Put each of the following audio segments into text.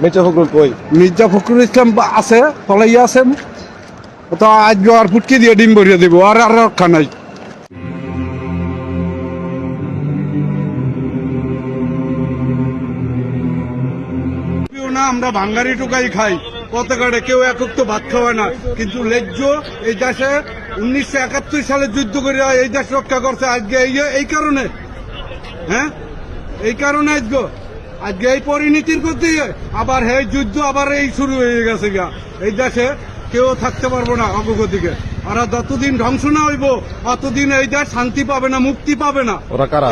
মির্জা ফখরুল কই? মির্জা ফখরুল ইসলাম আছে, পলাইয়া আছে। তো আজকে আর ফুটকি দিয়ে ডিম ভরিয়ে দিব, আর আর রক্ষা নাই। না, আমরা ভাঙ্গারি টুকাই খাই, পতাকাটা কেউ একক তো ভাত খাওয়া না, কিন্তু লেজ্জ এই দেশে 1971 সালে যুদ্ধ করে এই দেশ রক্ষা করছে। আজকে এই কারণে, হ্যাঁ, এই কারণে আজকে এই পরিণতির করতে আবার এই যুদ্ধ আবার এই শুরু হয়ে গেছে গা। এই দেশে কেউ থাকতে পারবো না অগ্রগতিকে। আর যতদিন ধ্বংস না হইব অতদিন এই দেশ শান্তি পাবে না, মুক্তি পাবে না।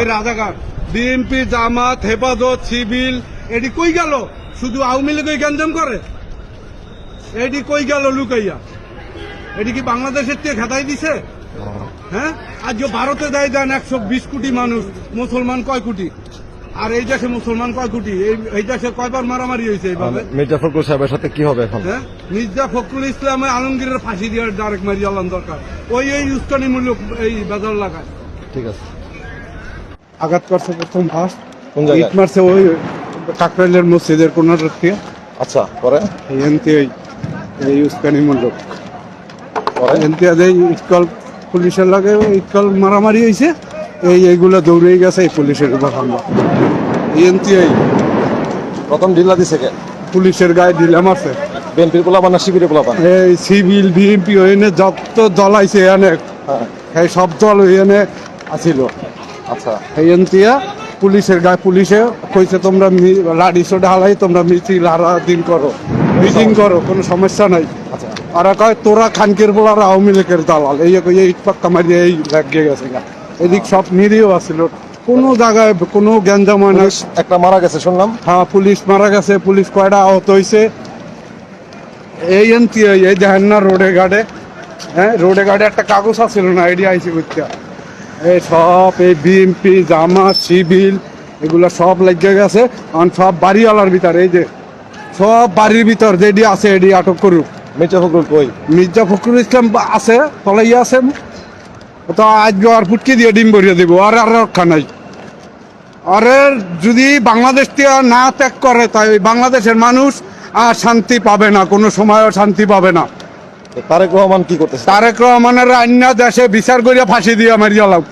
এই রাজাকার বিএনপি, জামাত, হেফাজত, সিভিল, এটি কই গেল? শুধু আওয়ামী লীগই গ্যাঞ্জাম করে, এটি কই গেল লুকাইয়া? এটি কি বাংলাদেশের থেকে খেদাই দিছে? হ্যাঁ, আজকে ভারতে দেন 120 কোটি মানুষ, মুসলমান কয় কোটি? আর এই দেশে মুসলমান কয় কোটি? এই দেশে কয়বার মারামারি হয়েছে এইভাবে? মির্জা ফখরুল সাহেবের সাথে কি হবে এখন? হ্যাঁ, মির্জা ফখরুল ইসলাম আলমগীরের ফাঁসি দিয়ে ডাইরেক্ট মারি আলাম দরকার। এই উস্কানিমূলক এই বাজার লাগায়। ঠিক আছে, আঘাত করছে প্রথম ফার্স্ট, ইট মারছে ওই কাকরাইলের মসজিদের কোনার থেকে। আচ্ছা, পরে এই উস্কানিমূলক ইটকল পুলিশের লাগে ইটকল মারামারি হয়েছে। এইগুলো দৌড়ে গেছে এই পুলিশের উপর হামলা। প্রথম ঢিলা দিছে কে? পুলিশের গায়ে ঢিলা মারছে। বিএনপির পোলাপান না শিবিরের পোলাপান? এই সিভিল, বিএনপি ওইনে যত দল আইছে এনে, এই সব দল ওইনে আসিল। আচ্ছা, পুলিশের গায়ে পুলিশে কইছে তোমরা লাঠি সোডা হালাই, তোমরা মিছিল হারা দিন করো, মিটিং করো, কোনো সমস্যা নাই। আচ্ছা, আর কয় তোরা খানকের বলার আওয়ামী লীগের দালাল, এই ইট পাক্কা মারিয়ে এই লাগিয়ে গেছে গা। এদিক সব নিরীহ আসিল, কোনো জায়গায় কোনো গ্যাঞ্জাম হয় না। একটা মারা গেছে শুনলাম। হ্যাঁ, পুলিশ মারা গেছে, পুলিশ কয়টা আহত হয়েছে। এই দেখেন না রোডে ঘাটে, হ্যাঁ, রোডে ঘাটে একটা কাগজ আসছিল না, এডি আইসি করতে। এই সব এই বিএনপি, জামাত, সিভিল এগুলো সব লাগিয়ে গেছে। সব বাড়িওয়ালার ভিতর, এই যে সব বাড়ির ভিতর যেডি আছে এডি আটক করুক। মির্জা ফখরুল কই? মির্জা ফখরুল ইসলাম আছে, পলাইয়া আছে। তো আজকে আর ফুটকি দিয়ে ডিম ভরিয়ে দিব, আর আর রক্ষা নাই। আরে যদি বাংলাদেশ থেকে না ত্যাগ করে তাই বাংলাদেশের মানুষ আর শান্তি পাবে না, কোনো সময়ও শান্তি পাবে না। তারেক রহমান কি করতেছে? তারেক রহমানের অন্য দেশে বিচার করিয়া ফাঁসি দিয়ে মারিয়া লাগ।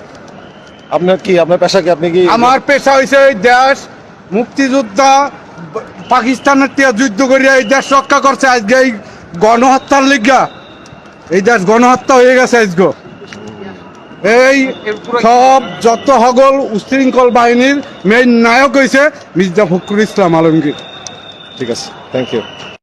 আপনার কি, আপনার পেশা কি? আপনি কি? আমার পেশা হয়েছে এই দেশ মুক্তিযোদ্ধা, পাকিস্তানের থেকে যুদ্ধ করিয়া এই দেশ রক্ষা করছে। আজকে এই গণহত্যার লিগা এই দেশ গণহত্যা হয়ে গেছে। আজকে এই সব যত হগল উশৃঙ্খল বাহিনীর মেইন নায়ক হয়েছে মির্জা ফখরুল ইসলাম আলমগীর। ঠিক আছে, থ্যাংক ইউ।